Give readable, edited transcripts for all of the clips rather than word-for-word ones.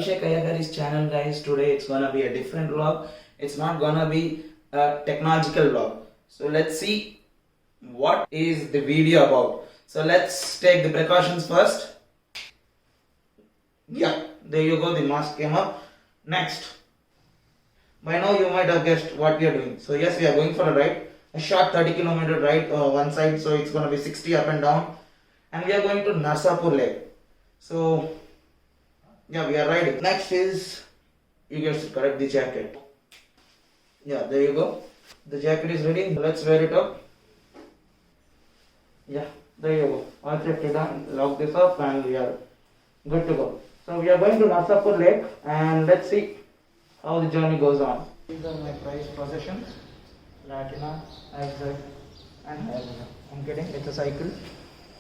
Abhishek Ayagari's channel, guys. Today it's gonna be a different vlog. It's not gonna be a technological vlog. So let's see what is the video about. So let's take the precautions first. Yeah, there you go, the mask came up. Next, by now you might have guessed what we are doing. So yes, we are going for a ride, a short 30-kilometer ride one side, so it's going to be 60 up and down, and we are going to Narsapur Lake. So yeah, we are riding. Next is, you guys correct the jacket. Yeah, there you go. The jacket is ready. Let's wear it up. Yeah, there you go. All safety done. Lock this up and we are good to go. So we are going to Narsapur Lake and let's see how the journey goes on. These are my prized possessions: Platina, XZ, and Hydra. I'm kidding, it's a cycle.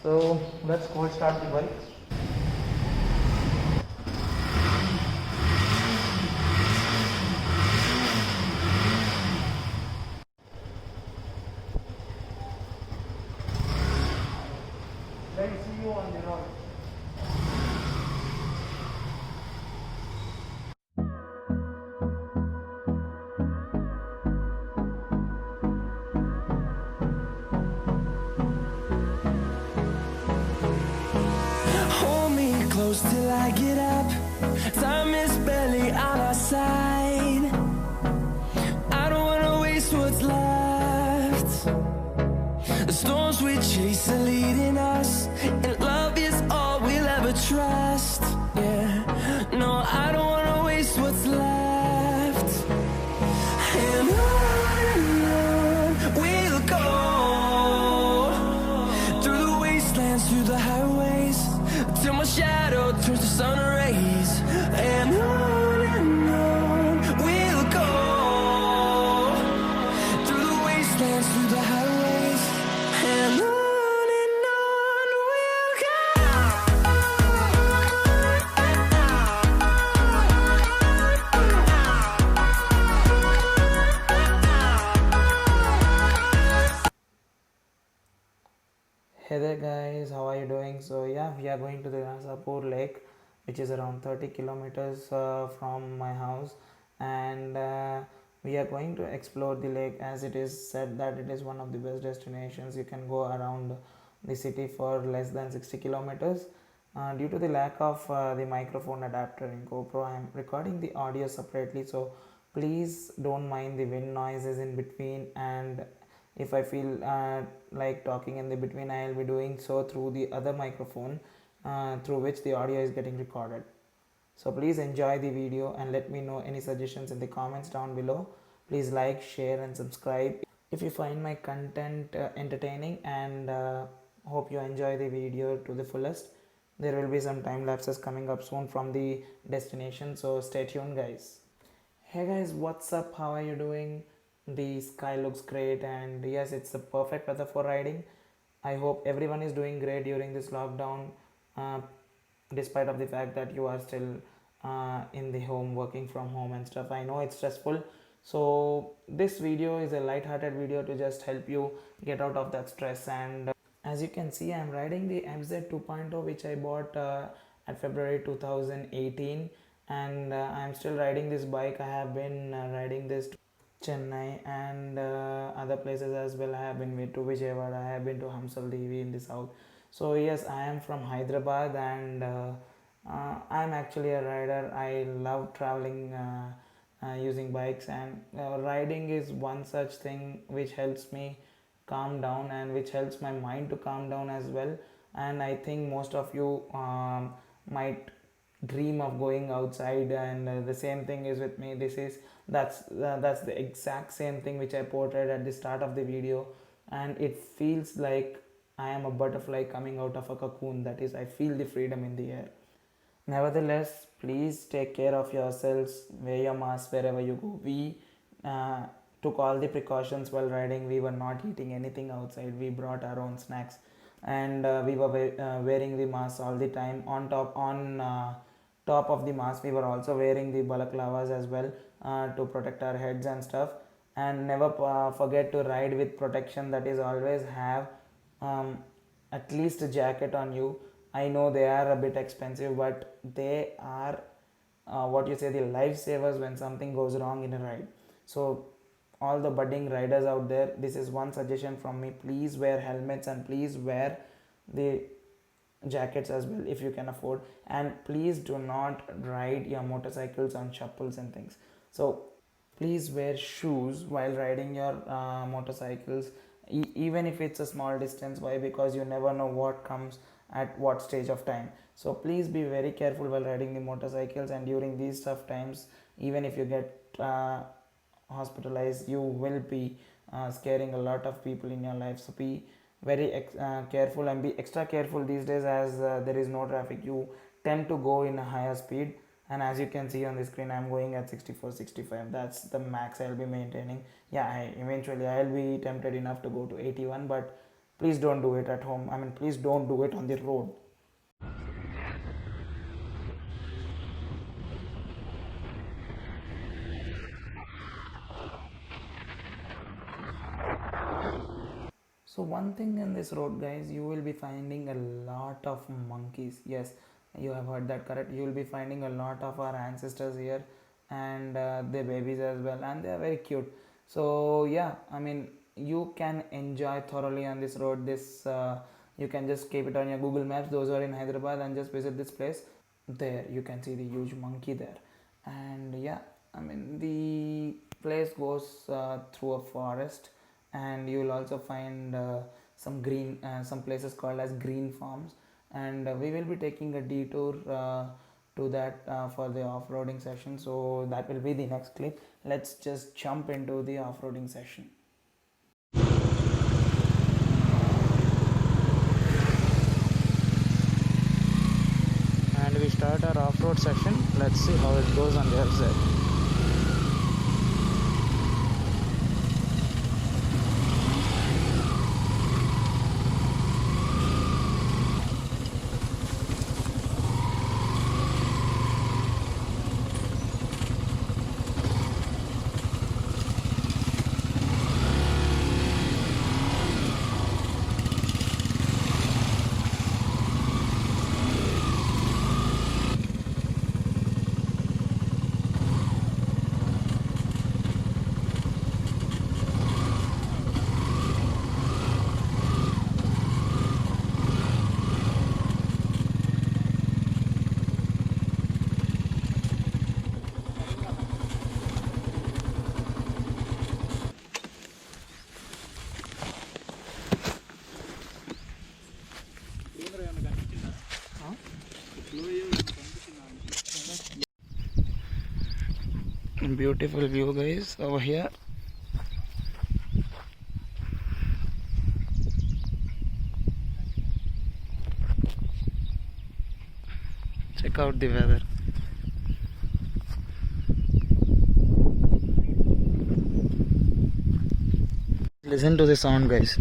So let's cold start the bike. Then see you on the road. Hold me close till I get up. Time is barely on our side. I don't wanna waste what's left. The storms we chase are leading us, and love is all we'll ever trust. Yeah, no, I don't wanna waste what's left. And on we'll go, through the wastelands, through the highways, till my shadow turns to sun rays. And on we'll go, through the wastelands, through the highways, and on we'll Hey there guys, how are you doing? So yeah, we are going to the Narsapur Lake, which is around 30 kilometers from my house, and we are going to explore the lake, as it is said that it is one of the best destinations. You can go around the city for less than 60 kilometers. Due to the lack of the microphone adapter in GoPro, I am recording the audio separately, so please don't mind the wind noises in between, and if I feel like talking in the between, I will be doing so through the other microphone through which the audio is getting recorded. So please enjoy the video and let me know any suggestions in the comments down below. Please like, share and subscribe if you find my content entertaining, and hope you enjoy the video to the fullest. There will be some time lapses coming up soon from the destination, so stay tuned guys. Hey guys, what's up? How are you doing? The sky looks great, and yes, it's the perfect weather for riding. I hope everyone is doing great during this lockdown, uh, despite of the fact that you are still in the home, working from home and stuff. I know it's stressful, so this video is a light-hearted video to just help you get out of that stress. And as you can see, I'm riding the MZ 2.0, which I bought at February 2018, and I'm still riding this bike. I have been riding this to Chennai and other places as well. I have been to Vijayawada, I have been to Hamsal Devi in the south. So yes, I am from Hyderabad, and I am actually a rider. I love traveling using bikes, and riding is one such thing which helps me calm down and which helps my mind to calm down as well. And I think most of you might dream of going outside, and the same thing is with me. That's the exact same thing which I portrayed at the start of the video, and it feels like I am a butterfly coming out of a cocoon. That is, I feel the freedom in the air. Nevertheless, please take care of yourselves. Wear your mask wherever you go. We uh, took all the precautions while riding. We were not eating anything outside. We brought our own snacks, and we were wearing the mask all the time. On top of the mask, we were also wearing the balaclavas as well to protect our heads and stuff. And never forget to ride with protection. That is, always have um, at least a jacket on you. I know they are a bit expensive, but they are what you say, the lifesavers when something goes wrong in a ride. So all the budding riders out there, this is one suggestion from me: please wear helmets and please wear the jackets as well if you can afford, and please do not ride your motorcycles on chappals and things. So please wear shoes while riding your motorcycles, even if it's a small distance. Why? Because you never know what comes at what stage of time. So please be very careful while riding the motorcycles, and during these tough times, even if you get hospitalized, you will be scaring a lot of people in your life. So be very careful, and be extra careful these days as there is no traffic. You tend to go in a higher speed, and as you can see on the screen, I'm going at 64-65. That's the max I'll be maintaining. Yeah, eventually I'll be tempted enough to go to 81, but please don't do it at home. I mean, please don't do it on the road. So one thing in this road, guys, you will be finding a lot of monkeys. Yes, you have heard that correct. You will be finding a lot of our ancestors here, and their babies as well, and they are very cute. So yeah, I mean, you can enjoy thoroughly on this road. This you can just keep it on your Google Maps. Those who are in Hyderabad and just visit this place, there you can see the huge monkey there. And yeah, I mean, the place goes through a forest, and you will also find some places called as green farms, and we will be taking a detour to that for the off-roading session. So that will be the next clip. Let's just jump into the off-roading session. And we start our off-road session. Let's see how it goes on the other side. Beautiful view, guys, over here. Check out the weather. Listen to the sound, guys.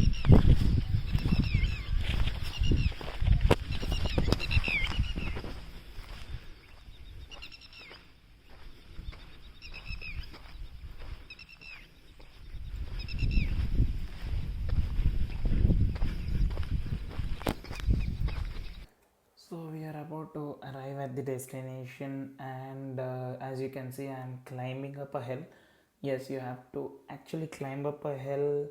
So we are about to arrive at the destination, and as you can see, I'm climbing up a hill. Yes, you have to actually climb up a hill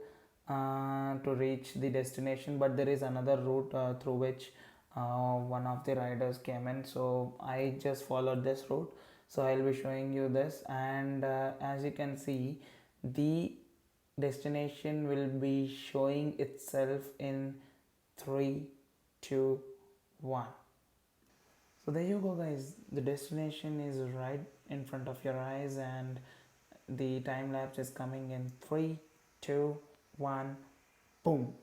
to reach the destination, but there is another route through which one of the riders came in, so I just followed this route. So I'll be showing you this, and as you can see, the destination will be showing itself in 3, 2, 1. So there you go, guys. The destination is right in front of your eyes, and the time lapse is coming in 3, 2, 1, boom.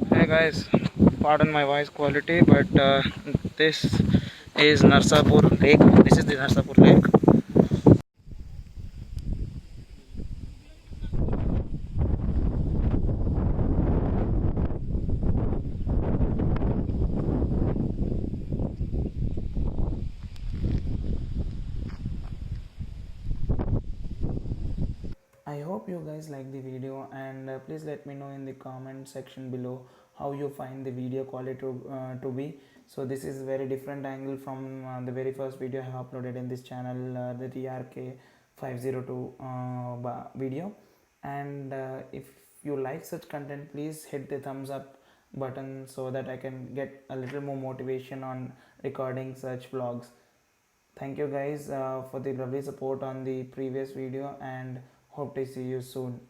Hey guys, pardon my voice quality, but this is Narsapur Lake. This is the Narsapur Lake. hope you guys like the video, and please let me know in the comment section below how you find the video quality to be. So this is very different angle from the very first video I have uploaded in this channel, the TRK 502 video. And if you like such content, please hit the thumbs up button so that I can get a little more motivation on recording such vlogs. Thank you guys for the lovely support on the previous video, and hope to see you soon.